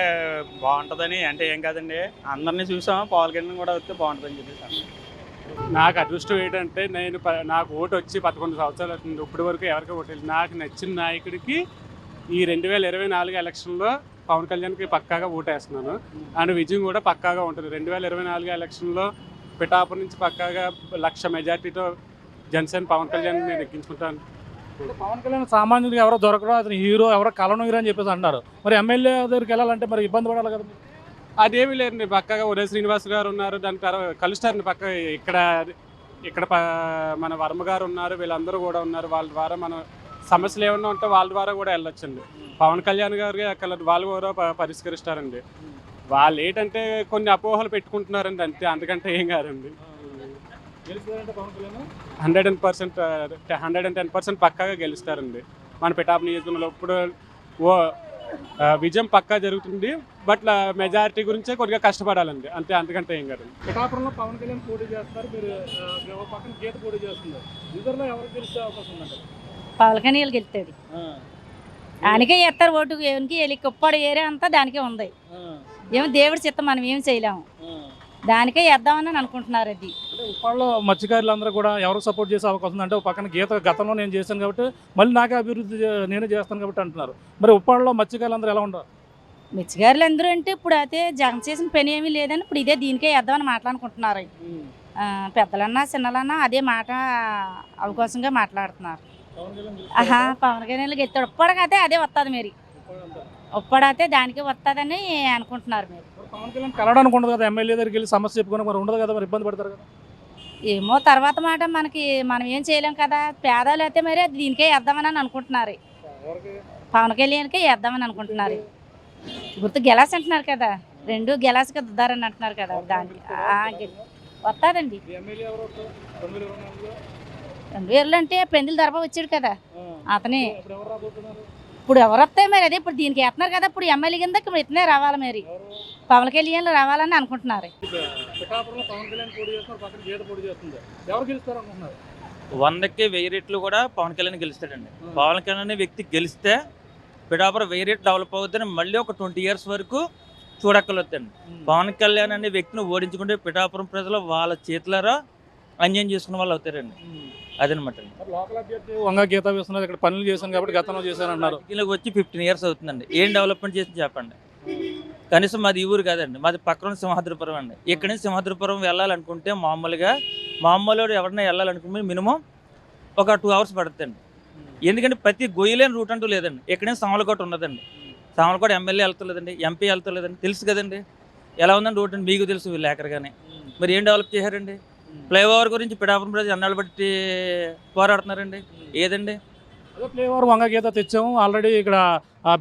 బాగుంటుందని అంటే ఏం కాదండి, అందరినీ చూసాం. పవన్ కళ్యాణ్ కూడా వస్తే బాగుంటుందని చెప్పేసి. నాకు అదృష్టం ఏంటంటే నాకు ఓటు వచ్చి 11 సంవత్సరాలు అవుతుంది. ఇప్పటి వరకు ఎవరికి ఓటు లేదు. నాకు నచ్చిన నాయకుడికి ఈ 2024 ఎలక్షన్లో పవన్ కళ్యాణ్కి పక్కాగా ఓటేస్తున్నాను. అండ్ విజయం కూడా పక్కాగా ఉంటుంది. 2024 ఎలక్షన్లో పిఠాపురం నుంచి పక్కాగా 1,00,000 మెజార్టీతో జనసేన పవన్ కళ్యాణ్ నేను ఎక్కించుకుంటాను. పవన్ కళ్యాణ్ సామాన్యుడికి ఎవరో దొరకడం, అతను హీరో ఎవరో కలను హీరో అని చెప్పేసి అంటారు. మరి ఎమ్మెల్యే దగ్గరికి వెళ్ళాలంటే మరి ఇబ్బంది పడాలి కదా? అదేమీ లేదండి. పక్కగా ఉదయ శ్రీనివాస్ గారు ఉన్నారు, దాని తర్వాత కలుస్తారండి. పక్క ఇక్కడ మన వర్మ గారు ఉన్నారు, వీళ్ళందరూ కూడా ఉన్నారు. వాళ్ళ ద్వారా మన సమస్యలు ఏమన్నా ఉంటే వాళ్ళ ద్వారా కూడా వెళ్ళొచ్చండి. పవన్ కళ్యాణ్ గారికి అక్కడ వాళ్ళు కూడా పరిష్కరిస్తారండి. వాళ్ళు ఏంటంటే కొన్ని అపోహలు పెట్టుకుంటున్నారండి అంతే, అందుకంటే ఏం కాదండి. 110% పక్కాగా గెలుస్తారండి మన పిఠాపురం నియోజకవర్గంలో. ఇప్పుడు విజయం పక్కా జరుగుతుంది. బట్ మెజారిటీ గురించే కొద్దిగా కష్టపడాలండి అంతే, అందుకంటే ఏం కాదు. పిఠాపురంలో పవన్ కళ్యాణ్ పోటీ చేస్తారు, మీరు పక్కన గీత పోటీ చేస్తున్నారు. ఇద్దరులో ఎవరు గెలిచే అవకాశం ఉందండి? పవన్ కళ్యాణ్ గెలుస్తాడు. ఆయనకే చేస్తారు ఓటు. ఎవరికి వెళ్ళి కుప్పాడు ఏరియా అంతా దానికే ఉంది. ఏమో దేవుడి చిత్తం, మనం ఏం చేయలేము. దానికే వేద్దామని అనుకుంటున్నారు. అది ఉప్పాడలో మత్స్యకారులందరూ కూడా ఎవరు సపోర్ట్ చేసే అవకాశం ఉందంటే ఒక పక్కన గీత గతంలో నేను చేశాను కాబట్టి మళ్ళీ నాకే అభివృద్ధి నేనే చేస్తాను కాబట్టి అంటున్నారు. మరి ఉప్పాడలో మత్స్యకారులందరూ ఎలా ఉంటారు? మత్స్యకారులు అందరూ అంటే ఇప్పుడు అయితే జగన్ చేసిన పని ఏమీ లేదని ఇప్పుడు ఇదే దీనికే వేద్దామని మాట్లాడుకుంటున్నారు. పెద్దలన్నా చిన్నలన్నా అదే మాట అవకాశంగా మాట్లాడుతున్నారు. పవన్ కళ్యాణ్ గెలుస్తాడు. ఉప్పాడకైతే అదే వస్తుంది. మరి ఉప్పాడైతే దానికి వస్తుందని అనుకుంటున్నారు. మీరు పవన్ కళ్యాణ్ కలవడానికి ఉండదు కదా, ఎమ్మెల్యే దగ్గరికి వెళ్ళి సమస్య చెప్పుకొని మరి ఉండదు కదా, మరి ఇబ్బంది పడతారు కదా? ఏమో తర్వాత మాట మనం ఏం చేయలేం కదా. పేదలు అయితే మరి దీనికే వేద్దామని అనుకుంటున్నారు. పవన్ కళ్యాణ్కే వేద్దామని అనుకుంటున్నారు. గుర్తు గెలాస్ అంటున్నారు కదా, 2 గెలాస్కి దుద్దారని అంటున్నారు కదా, దానికి వస్తుందండి. 2000 అంటే పెందుల దర్భ వచ్చాడు కదా, అతనే ఇప్పుడు ఎవరు వస్తాయి మరి అదే ఇప్పుడు దీనికి వేస్తున్నారు కదా ఇప్పుడు ఎమ్మెల్యే కింద ఇప్పుడు ఇతనే రావాలి మరి పవన్ కళ్యాణ్ రావాలని అనుకుంటున్నారు. పిఠాపురంలో పవన్ కళ్యాణ్ పోటీ చేస్తున్నారు, పక్కన గీత పోటీ చేస్తుంది. ఎవరు గెలుస్తారు అనుకుంటున్నారు? 100కి 1000 రెట్లు కూడా పవన్ కళ్యాణ్ గెలుస్తాడండి. పవన్ కళ్యాణ్ అనే వ్యక్తి గెలిస్తే పిఠాపురం 1000 రెట్లు డెవలప్ అవుతుందని మళ్ళీ ఒక 20 years వరకు చూడక్కలొద్దండి. పవన్ కళ్యాణ్ అనే వ్యక్తిని ఓడించుకుంటే పిఠాపురం ప్రజలు వాళ్ళ చేతులారా అన్యాయం చేసుకున్న వాళ్ళు అవుతారండి. అదనమాట. లోకల్ అభ్యర్థి వంగ గీత వేస్తున్నారు, ఇక్కడ పనులు చేశాను కాబట్టి గతంలో చేశాను అన్నారు. వీళ్ళకి వచ్చి 15 years అవుతుందండి. ఏం డెవలప్మెంట్ చేసి చెప్పండి. కనీసం మాది ఈ ఊరు కాదండి, మాది పక్కన సింహాద్రిపురం అండి. ఇక్కడి నుంచి సింహాద్రిపురం వెళ్ళాలనుకుంటే మామూలు ఎవరైనా వెళ్ళాలనుకుంటే మినిమం ఒక 2 hours పడుతుందండి. ఎందుకంటే ప్రతి గొయ్యలేని రూట్ అంటూ లేదండి. ఇక్కడి నుంచి సామలకోట ఉన్నదండి. సామలకోట ఎమ్మెల్యే వెళ్తలేదండి, ఎంపీ వెళ్తలేదండి. తెలుసు కదండి ఎలా ఉందండి రోడ్ అని మీకు తెలుసు విలేకరుగానే. మరి ఏం డెవలప్ చేశారండి? ఫ్లైఓవర్ గురించి పిఠాపురం ప్రజలు ఎన్నాళ్ళు బట్టి పోరాడుతున్నారండి. ఏదండి అదే ఫ్లైఓవర్ వంగ గీత తెచ్చాము, ఆల్రెడీ ఇక్కడ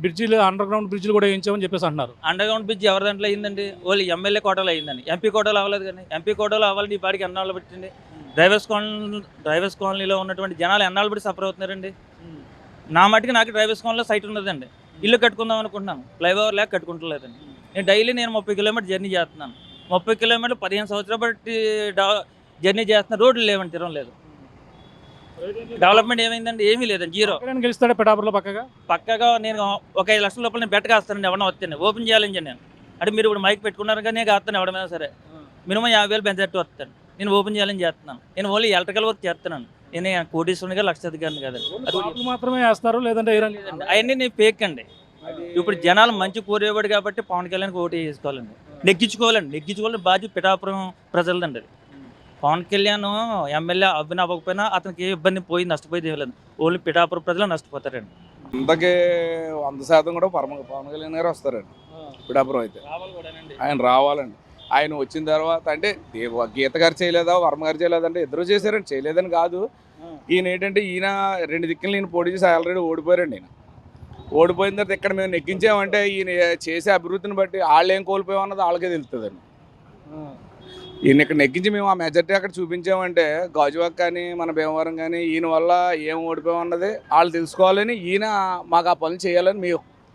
బ్రిడ్జిలు అండర్ గ్రౌండ్ బ్రిడ్జిలు కూడా వేయించామని చెప్పేసి అంటున్నారు. అండర్ గ్రౌండ్ బ్రిడ్జ్ ఎవరి దాంట్లో అయిందండి? వాళ్ళు ఎమ్మెల్యే కోటలో అయిందండి. ఎంపీ కోటలో అవ్వలేదు కానీ. ఎంపీ కోటలో అవ్వాలని ఈ పాడికి ఎన్నాళ్ళు పెట్టండి. డ్రైవర్స్ కాలనీలో ఉన్నటువంటి జనాలు ఎన్నాళ్ళు బట్టి సఫర్ అవుతున్నారండి. నా మట్టుకు నాకు డ్రైవర్స్ కాలనీలో సైట్ ఉన్నదండి. ఇల్లు కట్టుకుందాం అనుకుంటున్నాను, ఫ్లైఓవర్ లేక కట్టుకుంటలేదండి. నేను 30 kilometers జర్నీ చేస్తున్నాను. 30 kilometers 15 సంవత్సరాలు బట్టి జర్నీ చేస్తున్నా, రోడ్లు లేవండి, తిరగడం లేదు. డెవలప్మెంట్ ఏమైందండి? ఏమీ లేదండి, జీరో. గెలుస్తాడు పిఠాపురంలో పక్కగా నేను ఒక 5 లక్షల లోపల నేను బెట్టగా వస్తానండి. ఎవరైనా వస్తాను ఓపెన్ చేయాలని నేను అంటే మీరు ఇప్పుడు మైక్ పెట్టుకున్నారు కానీ నేను వస్తాను. ఎవడమైనా సరే మినిమం 50,000 పెంచేట్టు వస్తాను. నేను ఓపెన్ చేయాలని చేస్తున్నాను. నేను ఓన్లీ ఎలక్ట్రికల్ వర్క్ చేస్తున్నాను. నేను కోటీశ్వరునిగా లక్షాధికారిని కదండి. మాత్రమే వేస్తారు, లేదంటే అవన్నీ నేను ఫేక్ అండి. ఇప్పుడు జనాలు మంచి కోరేవాడు కాబట్టి పవన్ కళ్యాణ్కి ఓటు వేసుకోవాలండి, నెగ్గించుకోవాలని బాధ్యత పిఠాపురం ప్రజలదండి. అది పవన్ కళ్యాణ్ ఎమ్మెల్యే అవ్వకపోయినా అతనికి ఏ ఇబ్బంది పోయి నష్టపోయేది ఏం లేదు. ఓన్లీ పిఠాపురం ప్రజలు నష్టపోతారండి. అంతకే 100% కూడా పవన్ కళ్యాణ్ గారు వస్తారండి పిఠాపురం అయితే. ఆయన రావాలండి. ఆయన వచ్చిన తర్వాత అంటే గీత గారు చేయలేదా, వర్మ గారు చేయలేదంటే ఇద్దరు చేశారండి. చేయలేదని కాదు. ఈయన ఏంటంటే ఈయన 2 దిక్కులు ఈయన పోటీ చేసి ఆల్రెడీ ఓడిపోయారండి. ఈయన ఓడిపోయిన తర్వాత ఇక్కడ మేము నెగ్గించామంటే ఈయన చేసే అభివృద్ధిని బట్టి వాళ్ళు ఏం కోల్పోయామన్నది వాళ్ళకే తెలుస్తుందండి. ఈయన ఇక్కడ నెగ్గించి మేము ఆ మెజార్టీ అక్కడ చూపించామంటే గాజువాక్ కానీ మన భీమవరం కానీ ఈయన వల్ల ఏం ఓడిపోయామన్నది వాళ్ళు తెలుసుకోవాలని ఈయన మాకు ఆ పనులు చేయాలని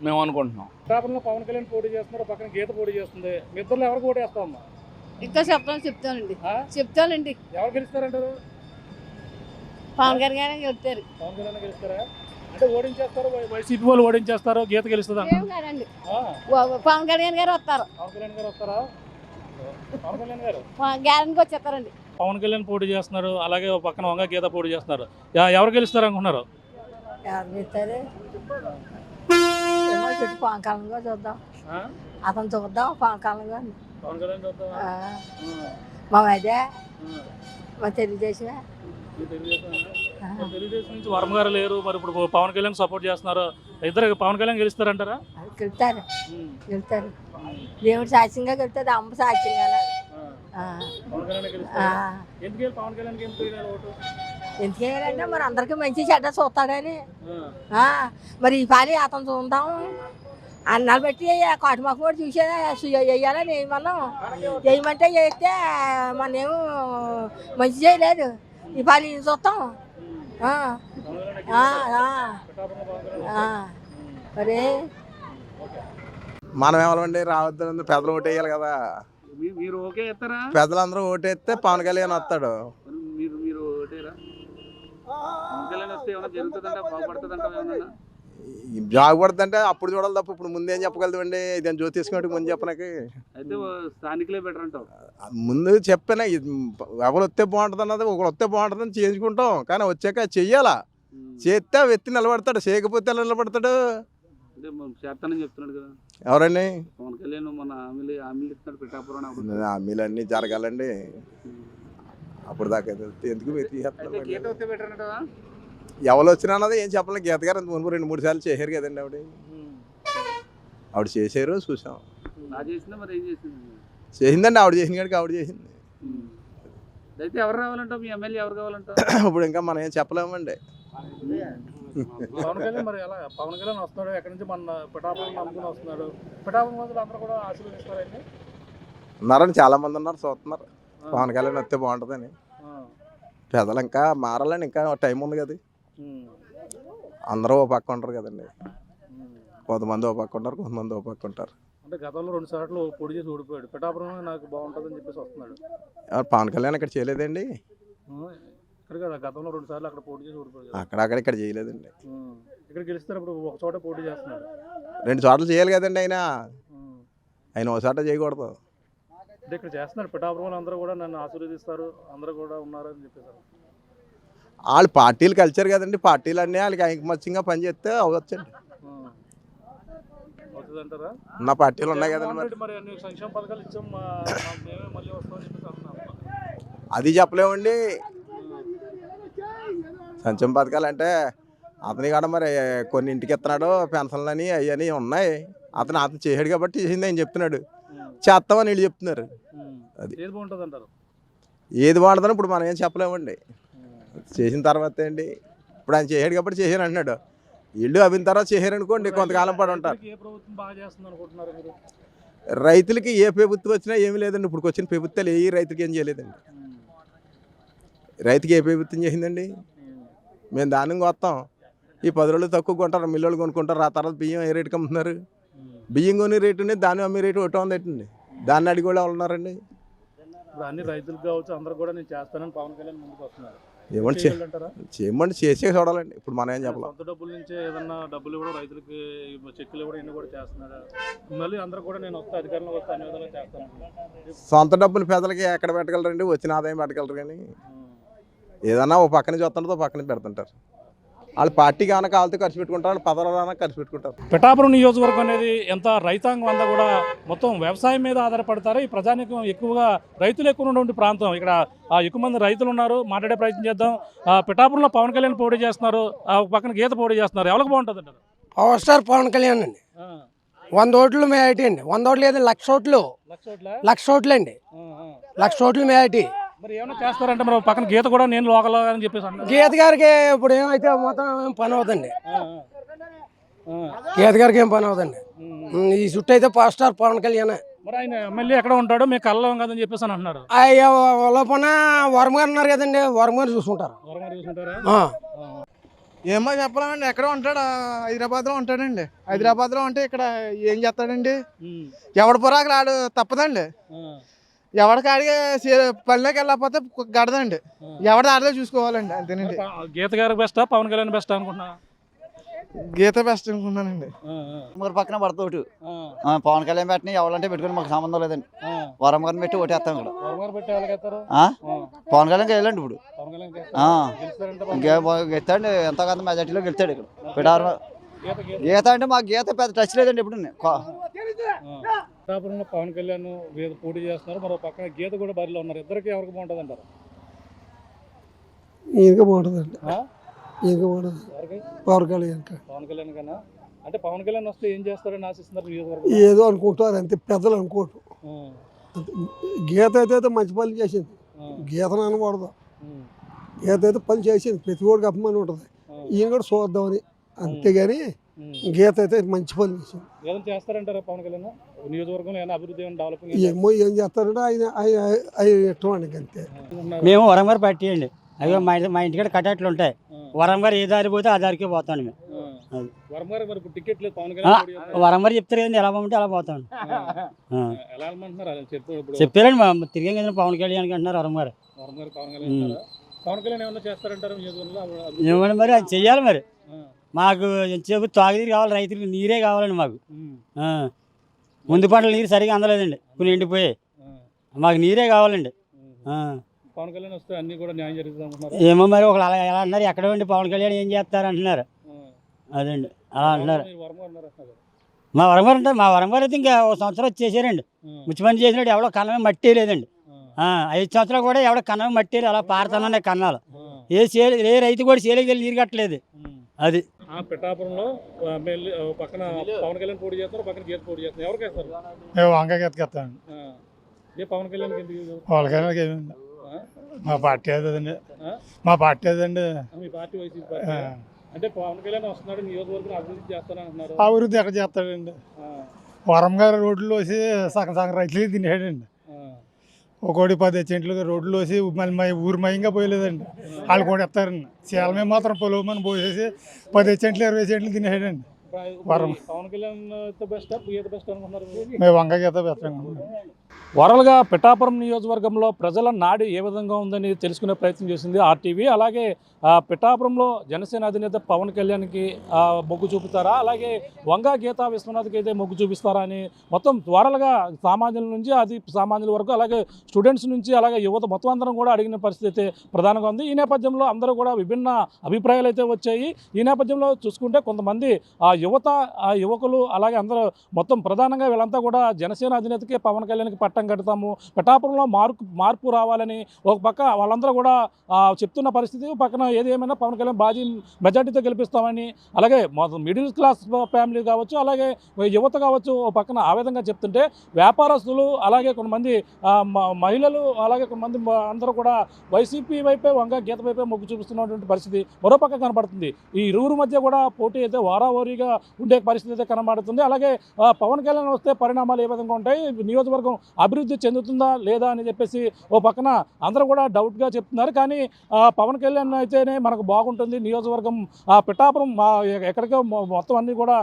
మేము అనుకుంటున్నాం. పిఠాపురంలో పవన్ కళ్యాణ్ పోటీ చేస్తున్నారు, పక్కన గీత పోటీ చేస్తుంది. మీ ఇద్దరు ఎవరికి ఓటు వేస్తామమ్మా? ఇంకా చెప్తానండి. ఎవరు గెలుస్తారంటారు? పవన్ కళ్యాణ్ గెలుస్తారు. పవన్ కళ్యాణ్ గెలుస్తారా? అంటే ఓడించేస్తారు, వైసీపీ వాళ్ళు ఓడించేస్తారు, గీత గెలుస్తుంది కాదండి. పవన్ కళ్యాణ్ గారు వస్తారు. పవన్ కళ్యాణ్ గారు వస్తారా? పవన్ కళ్యాణ్ గారు గ్యారెంటీ వచ్చేస్తారండి. పవన్ కళ్యాణ్ పోటీ చేస్తున్నారు, అలాగే పక్కన వంగ గీత పోటీ చేస్తున్నారు. ఎవరు గెలుస్తారు అనుకున్నారు? పవన్ కళ్యాణ్ చూద్దాం, అతను చూద్దాం. పవన్ కళ్యాణ్ మా అదే మా తెలుగుదేశమే. తెలుగుదేశం నుంచి వర్మ గారు లేరు, మరి ఇప్పుడు పవన్ కళ్యాణ్ సపోర్ట్ చేస్తున్నారు. ఇద్దరు పవన్ కళ్యాణ్ గెలుస్తారంటారా? గెలుతారు. దేవుడు సాక్ష్యంగా గెలుతుంది, అమ్మ సాక్ష్యంగా. ఎందుకేయాలంటే మరి అందరికీ మంచి చెడ్డ చూస్తాడని. మరి ఈ పాలి అతను చూద్దాం అన్నాలు బట్టి కాటుమాకు కూడా చూసే వేయాలని వేయమన్నాం. వేయమంటే చేస్తే మనేమో మంచి చేయలేదు. ఈ పాలి చూస్తాం. మరి మనం ఏమండి రావద్దు, పెద్దలు ఓటేయాలి కదా. మీరు ఓకే చేస్తారా? పెద్దలందరూ ఓటేస్తే పవన్ కళ్యాణ్ వస్తాడు. మీరు ఓటేరా? పవన్ కళ్యాణ్ వస్తే ఏమైనా జరుగుతుందంటే బాగుపడుతుందంటే బాగుపడుతుందంటే అప్పుడు చూడాలి తప్ప ఇప్పుడు ముందేం చెప్పగలదండి. ఇదేం జ్యోతిష్కి ముందు చెప్పనకి అయితే స్థానికులే బెటర్ అంటావు. ముందు చెప్పినా ఎవరు వస్తే బాగుంటుంది అన్నది, ఒకరు వస్తే బాగుంటుందని చేసుకుంటాం. కానీ వచ్చాక చెయ్యాలా, చేస్తే వ్యక్తి నిలబడతాడు, చేయకపోతే ఎలా నిలబడతాడు? చేస్తానని చెప్తున్నాడు కదా ఎవరండి? పవన్ కళ్యాణ్ మన హామీలు ఇస్తున్నాడు పిఠాపురం. హామీలు అన్నీ జరగాలండి. అప్పుడు దాకా ఎందుకు ఎవరు వచ్చినా అన్నది ఏం చెప్పలేదు. గీత గారు అంత మునుపు 2-3 సార్లు చేశారు కదండి. ఆవిడ చేశారు, చూసాం. చేసిందండి, ఆవిడ చేసిన కాడికి ఆవిడ చేసింది. అయితే ఎవరు రావాలంటావు? మీ ఎమ్మెల్యే ఎవరు కావాలంటావు? ఇప్పుడు ఇంకా మనం ఏం చెప్పలేమండి. పవన్ కళ్యాణ్ మరి ఎలా పవన్ కళ్యాణ్ వస్తున్నాడు, ఎక్కడి నుంచి మన పిఠాపురం నమ్ముకుని వస్తున్నాడు. పిఠాపురం మందులు అందరూ కూడా ఆశీర్వదిస్తారండి. ఉన్నారని చాలా మంది ఉన్నారు, చూస్తున్నారు. పవన్ కళ్యాణ్ వస్తే బాగుంటుందని. పెద్దలు ఇంకా మారాలని ఇంకా టైం ఉంది కదా. అందరూ ఓ పక్క ఉంటారు కదండి. కొంతమంది ఓ పక్క ఉంటారు, కొంతమంది ఓ పక్క ఉంటారు. అంటే గతంలో 2 సార్లు పొడి చేసి ఓడిపోయాడు. పిఠాపురం నాకు బాగుంటుందని చెప్పేసి వస్తున్నాడు. ఎవరు పవన్ కళ్యాణ్ ఇక్కడ చేయలేదండి, ఇక్కడ కదా గతంలో 2 సార్లు అక్కడ పోటీ చేసి ఓడిపోయాడు. అక్కడక్కడ ఇక్కడ చేయలేదండి. ఇక్కడ గెలుస్తారు, ఇప్పుడు ఒక చోట పోటీ చేస్తున్నాడు. 2 చోట్ల చేయాలి కదండి ఆయన ఒక చోట చేయకూడదు. అంటే ఇక్కడ చేస్తున్నాడు. పిఠాపురంలో అందరూ కూడా నన్ను ఆశీర్వదిస్తారు, అందరూ కూడా ఉన్నారు అని చెప్పేసారు. వాళ్ళు పార్టీలు కలిచారు కదండి, పార్టీలు అన్నీ వాళ్ళకి ఐకమత్యంగా పనిచేస్తే అవ్వచ్చండి. అవుతుందంటారా? ఉన్న పార్టీలు ఉన్నాయి కదండి మరి. మరి అన్ని సంక్షేమ పథకాలు ఇచ్చాం, మేమే మళ్ళీ వస్తామని చెప్పేసి అంటున్నారు. అది చెప్పలేమండి. సంక్షేమ పథకాలు అంటే అతని కాడ మరి కొన్ని ఇంటికి ఇస్తున్నాడు, పెన్షన్లు అని అవన్నీ ఉన్నాయి. అతను చేయడు కాబట్టి చేసింది ఆయన చెప్తున్నాడు, చేస్తామని వీళ్ళు చెప్తున్నారు. అది ఏది బాగుంటుంది అంటారు? ఏది బాగుంటుందని ఇప్పుడు మనం ఏం చెప్పలేమండి. చేసిన తర్వాత అండి, ఇప్పుడు ఆయన చేయడు కాబట్టి చేశాను అంటున్నాడు. వీళ్ళు అవిన తర్వాత చేశారనుకోండి కొంతకాలం పడి ఉంటారు. ఏ ప్రభుత్వం బాగా చేస్తుంది అనుకుంటున్నారు మీరు? రైతులకి ఏ ప్రభుత్వం వచ్చినా ఏమీ లేదండి. ఇప్పుడు వచ్చిన ప్రభుత్వాలు ఏ రైతుకి ఏం చేయలేదండి. రైతుకి ఏ ప్రభుత్వం చేసిందండి? మేము ధాన్యం వస్తాం, ఈ 10 రోజులు తక్కువ కొంటారు, మిల్లులు కొనుక్కుంటారు. ఆ తర్వాత బియ్యం ఏ రేటుకి అమ్ముతున్నారు? బియ్యం కొని రేటు ఉంది, ధాన్యం అమ్మే రేటు ఒకటి ఉందండి. దాన్ని అడిగి కూడా ఉన్నారండి. ఇప్పుడు అన్ని రైతులకు కావచ్చు, అందరూ కూడా నేను చేస్తానని పవన్ కళ్యాణ్ ముందుకు వస్తున్నారు. ఏమంటే చేయమండి, చేసే చూడాలండి. ఇప్పుడు మనం ఏం చెప్పాలి? సొంత డబ్బుల నుంచే ఏదన్నా డబ్బులు కూడా రైతులకి చెక్కులు కూడా ఇన్ని కూడా చేస్తున్నారు. మళ్ళీ అందరూ కూడా నేను వస్తే అధికారంలో వస్తే అన్ని విధాలు చేస్తాను. సొంత డబ్బులు పేదలకి ఎక్కడ పెట్టగలరండి? వచ్చిన ఆదాయం పెట్టగలరు, కానీ ఏదన్నా ఓ పక్కన చూస్తుంటారు, ఓ పక్కన పెడుతుంటారు. వాళ్ళు పార్టీ కానక వాళ్ళతో ఖర్చు పెట్టుకుంటారు, వాళ్ళు పదవులు ఖర్చు పెట్టుకుంటారు. పిఠాపురం నియోజకవర్గం అనేది ఎంత రైతాంగం అంతా కూడా మొత్తం వ్యవసాయం మీద ఆధారపడతారు. ఈ ప్రజానికం ఎక్కువగా రైతులు ఎక్కువ ఉన్నటువంటి ప్రాంతం. ఇక్కడ ఎక్కువ మంది రైతులు ఉన్నారు, మాట్లాడే ప్రయత్నం చేద్దాం. పిఠాపురంలో పవన్ కళ్యాణ్ పోటీ చేస్తున్నారు, ఒక పక్కన గీత పోటీ చేస్తున్నారు. ఎవరికి బాగుంటుంది అంటారు? పవర్ స్టార్ పవన్ కళ్యాణ్ అండి. 100 ఓట్లు మేయాటి అండి. 100 ఓట్లు లేదు, 1,00,000 ఓట్లు. 1,00,000 ఓట్లు అండి. 1,00,000 ఓట్లు మేయాటి. మరి ఏమైనా చేస్తారంటే మరి పక్కన గీత కూడా నేను లోకల్ అని చెప్పేసి అన్నారు. గీత గారికి ఇప్పుడు ఏమైతే మొత్తం పని అవుతుంది. గీత గారికి ఏం పని అవుతుంది. ఈ చుట్టూ అయితే పవర్ స్టార్ పవన్ కళ్యాణ్. మరి ఆయన ఎమ్మెల్యే ఎక్కడ ఉంటాడు, మేము కళ్ళం కదని చెప్పేసి అని అంటున్నారు. లోపల వరం గారు ఉన్నారు కదండి, వరం గారు చూసుకుంటారు. ఏమో చెప్పలేమండి. ఎక్కడ ఉంటాడు? హైదరాబాద్లో ఉంటాడండి. హైదరాబాద్లో ఉంటే ఇక్కడ ఏం చేస్తాడండి? ఎవడ పురాకులు ఆడు తప్పదండి. ఎవరికి ఆడిగే పనిలోకి వెళ్ళకపోతే గడదండి. ఎవరి ఆడలో చూసుకోవాలండి, అంతేనండి. గీత గారు బెస్టా పవన్ కళ్యాణ్ బెస్ట్ అనుకుంటున్నా? గీత బెస్ట్ అనుకున్నానండి. మరి పక్కన పడతాడు పవన్ కళ్యాణ్ పెట్టిన ఎవరంటే పెట్టుకుని మాకు సంబంధం లేదండి. వరం గారిని పెట్టి ఓటేస్తాం ఇక్కడ. పవన్ కళ్యాణ్ వెళ్ళండి ఇప్పుడు గెలుస్తాడు, ఎంతో కొంత మెజార్టీలో గెలుస్తాడు ఇక్కడ పిఠాపురం. గీత అంటే మాకు గీత పెద్ద టచ్ లేదండి ఇప్పుడు. పిఠాపురంలో పవన్ కళ్యాణ్ పోటీ చేస్తున్నారు, మరో పక్కన గీత కూడా బరిలో ఉన్నారు. ఇద్దరికి ఎవరికి బాగుంటుంది అంటారు? ఈయనకే బాగుంటుందండి. ఈయనకే బాగుంటుంది. పవన్ కళ్యాణ్. పవన్ కళ్యాణ్ కన్నా అంటే పవన్ కళ్యాణ్ వస్తే ఏం చేస్తారని ఆశిస్తున్నారు? ఏదో అనుకుంటారు అంతే, పెద్దలు అనుకోవటం. గీత అయితే మంచి పని చేసింది, గీతను అనకూడదు. గీత అయితే పని చేసింది, ప్రతి ఒడికి అభిమానం ఉంటుంది. ఈయన కూడా చూద్దామని, అంతేగాని గీత అయితే మంచి పని చేసింది. ఏమైనా చేస్తారంటారా పవన్ కళ్యాణ్ నియోజకవర్గంలో? ఏమైనా అభివృద్ధి డెవలపింగ్ ఏమో ఏం చేస్తారంటే ఆయన ఇష్టం అండి, అంతే. మేము వరంగారు పార్టీ అండి. అవి మా ఇంటికాడ కట్టట్లు ఉంటాయి. వరంగారు ఏ దారి పోతే ఆ దారికి పోతాను మేము. వరంగారు చెప్తారు కదండి, ఎలా పోతే అలా పోతాను. చెప్పారండి తిరిగాం కదా పవన్ కళ్యాణ్ అంటున్నారు వరంగారు. ఏమన్నా మరి అది చెయ్యాలి. మరి మాకు చెప్పు తాగునీరు కావాలి, రైతులకు నీరే కావాలండి. మాకు ముందు పంటలు నీరు సరిగా అందలేదండి, కొన్ని ఎండిపోయాయి. మాకు నీరే కావాలండి. పవన్ కళ్యాణ్ వస్తే అన్ని కూడా న్యాయం జరుగుతుంది. ఏమో మరి ఒకళ్ళు అలా ఎలా అన్నారు, ఎక్కడ ఉండి పవన్ కళ్యాణ్ ఏం చేస్తారు అంటున్నారు. అదండి అలా అంటున్నారు. మా వరంగారు అంటే మా వరంగారు అయితే ఇంకా 1 సంవత్సరం వచ్చేసారండి. ముఖ్యమంత్రి చేసినట్టు ఎవడో కన్నమే మట్టి లేదండి. 5 సంవత్సరాలు కూడా ఎవడో కన్నమే మట్టి అలా పారుతున్నాయి కన్నాలు. ఏ రైతు కూడా చేలికి వెళ్ళి నీరు కట్టలేదు. అది పిఠాపురంలో పక్కన పవన్ కళ్యాణ్ పోటీ చేస్తారు, పక్కన గీత పోటీ చేస్తారు. ఎవరికి వేస్తారు? వంకాయ గీతకేస్తాను. పవన్ కళ్యాణ్ పవన్ కళ్యాణ్కి ఏమండి మా పార్టీ అదండి. మా పార్టీ అదండి. మీ పార్టీ వైసీపీ అంటే పవన్ కళ్యాణ్ వస్తున్నాడు, నియోజకవర్గం అభివృద్ధి చేస్తానంటున్నారు. అభివృద్ధి ఎక్కడ చేస్తాడండి? వరం గారు రోడ్లు వేసి సగం రైతులకి తినేసాడండి. ఒకటి 10 సెంట్లు రోడ్లు వేసి మళ్ళీ ఊరు మయంగా పోయలేదండి. వాళ్ళు కూడా ఎత్తారండి. చీలమే మాత్రం పొలవమని పోసేసి 10 సెంట్లు 20 సెంట్లు తినేసాడండి. పవన్ కళ్యాణ్ బెస్ట్ గీత బెస్ట్ అనుకుంటున్నారు మీరు? మేము వంగ గీత బెస్ట్. ఓవరాల్గా పిఠాపురం నియోజకవర్గంలో ప్రజల నాడి ఏ విధంగా ఉందని తెలుసుకునే ప్రయత్నం చేసింది ఆర్టీవీ. అలాగే పిఠాపురంలో జనసేన అధినేత పవన్ కళ్యాణ్కి మొగ్గు చూపుతారా, అలాగే వంగా గీతా విశ్వనాథ్కి అయితే మొగ్గు చూపిస్తారా అని మొత్తం ఓవరాల్గా సామాన్యుల నుంచి అది సామాన్యుల వరకు, అలాగే స్టూడెంట్స్ నుంచి, అలాగే యువత మొత్తం అందరం కూడా అడిగిన పరిస్థితి అయితే ప్రధానంగా ఉంది. ఈ నేపథ్యంలో అందరూ కూడా విభిన్న అభిప్రాయాలు అయితే వచ్చాయి. ఈ నేపథ్యంలో చూసుకుంటే కొంతమంది యువత, యువకులు, అలాగే అందరూ మొత్తం ప్రధానంగా వీళ్ళంతా కూడా జనసేన అధినేతకి పవన్ కళ్యాణ్కి పట్టం కడతాము, పిఠాపురంలో మార్పు రావాలని ఒక పక్క వాళ్ళందరూ కూడా చెప్తున్న పరిస్థితి. పక్కన ఏది ఏమైనా పవన్ కళ్యాణ్ భారీ మెజార్టీతో గెలిపిస్తామని, అలాగే మిడిల్ క్లాస్ ఫ్యామిలీ కావచ్చు, అలాగే యువత కావచ్చు ఒక పక్కన ఆ విధంగా చెప్తుంటే, వ్యాపారస్తులు, అలాగే కొంతమంది మహిళలు, అలాగే కొంతమంది అందరూ కూడా వైసీపీ వైపే వంగ గీత వైపే మొగ్గు చూపిస్తున్నటువంటి పరిస్థితి మరోపక్క కనబడుతుంది. ఈ ఇరువురు మధ్య కూడా పోటీ అయితే వారావారీగా ఉండే పరిస్థితి అయితే కనబడుతుంది. అలాగే పవన్ కళ్యాణ్ వస్తే పరిణామాలు ఏ విధంగా ఉంటాయి, నియోజకవర్గం అభివృద్ధి చెందుతుందా లేదా అని చెప్పేసి ఓ పక్కన అందరూ కూడా డౌట్గా చెప్తున్నారు. కానీ పవన్ కళ్యాణ్ అయితేనే మనకు బాగుంటుంది, నియోజకవర్గం పిఠాపురం ఎక్కడికో మొత్తం అన్ని కూడా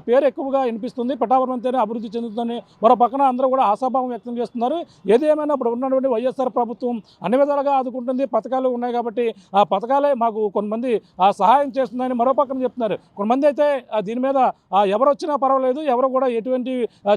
పేరు ఎక్కువగా వినిపిస్తుంది, పిఠాపురం అయితేనే అభివృద్ధి చెందుతుందని మరో పక్కన అందరూ కూడా ఆశాభావం వ్యక్తం చేస్తున్నారు. ఏది ఏమైనా ఇప్పుడు ఉన్నటువంటి వైఎస్ఆర్ ప్రభుత్వం అన్ని విధాలుగా ఆదుకుంటుంది, పథకాలు ఉన్నాయి కాబట్టి ఆ పథకాలే మాకు కొంతమంది సహాయం చేస్తుందని మరో పక్కన చెప్తున్నారు. కొంతమంది అయితే దీని మీద ఎవరు వచ్చినా పర్వాలేదు, ఎవరు కూడా ఎటువంటి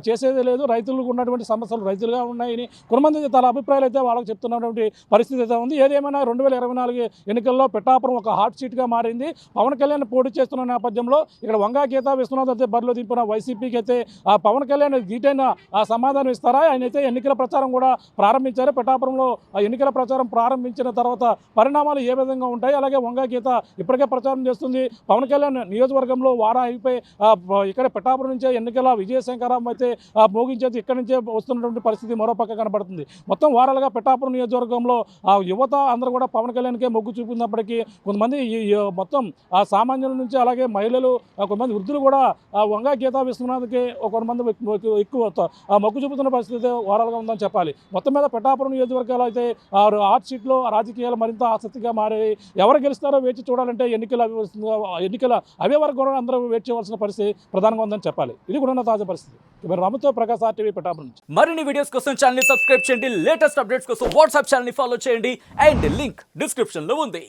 చేసేది లేదు, రైతులకు ఉన్నటువంటి సమస్యలు రైతులుగా ఉన్నాయని కొంతమంది తన అభిప్రాయాలు అయితే వాళ్ళకి చెప్తున్నటువంటి పరిస్థితి అయితే ఉంది. ఏదేమైనా 2024 ఎన్నికల్లో పిఠాపురం ఒక హాట్ సీట్గా మారింది. పవన్ కళ్యాణ్ పోటీ చేస్తున్న నేపథ్యంలో ఇక్కడ వంగా గీతా విశ్వనాథ్ అయితే బరిలో దింపిన వైసీపీకి అయితే పవన్ కళ్యాణ్ ధీటైన సమాధానం ఇస్తారా? ఆయన అయితే ఎన్నికల ప్రచారం కూడా ప్రారంభించారు. పిఠాపురంలో ఎన్నికల ప్రచారం ప్రారంభించిన తర్వాత పరిణామాలు ఏ విధంగా ఉంటాయి, అలాగే వంగా గీత ఇప్పటికే ప్రచారం చేస్తుంది. పవన్ కళ్యాణ్ నియోజకవర్గంలో వారా అయిపోయి ఇక్కడ పిఠాపురం నుంచే ఎన్నికల విజయశంకరం అయితే మోగించేది ఇక్కడి నుంచే వస్తున్నటువంటి పరిస్థితి మరోపక్క కనబడుతుంది. మొత్తం వారాలుగా పిఠాపురం నియోజకవర్గంలో యువత అందరూ కూడా పవన్ కళ్యాణ్కే మొగ్గు చూపినప్పటికీ కొంతమంది మొత్తం సామాన్యుల నుంచి, అలాగే మహిళలు, కొంతమంది వృద్ధులు కూడా వంగా గీతా విశ్వనాథ్కి కొంతమంది ఎక్కువ మొగ్గు చూపుతున్న పరిస్థితి వారాలుగా ఉందని చెప్పాలి. మొత్తం మీద పిఠాపురం నియోజకవర్గాలు అయితే హాట్ సీట్లో రాజకీయాలు మరింత ఆసక్తిగా మారాయి. ఎవరు గెలుస్తారో వేచి చూడాలంటే ఎన్నికల అవే వరకు కూడా అందరూ వేచి చేయవలసిన పరిస్థితి ప్రధానంగా ఉందని చెప్పాలి. ఇది కూడా ఉన్న తాజా పరిస్థితి. రామతో ప్రకాశ్, ఆర్టీవీ, పిఠాపురం నుంచి. మరిన్ని వీడియోస్ కోసం ఛానల్ ని సబ్స్క్రైబ్ చేయండి, లేటెస్ట్ అప్డేట్స్ కోసం వాట్సాప్ ఛానల్ ని ఫాలో చేయండి, అండ్ లింక్ డిస్క్రిప్షన్ లో ఉంది.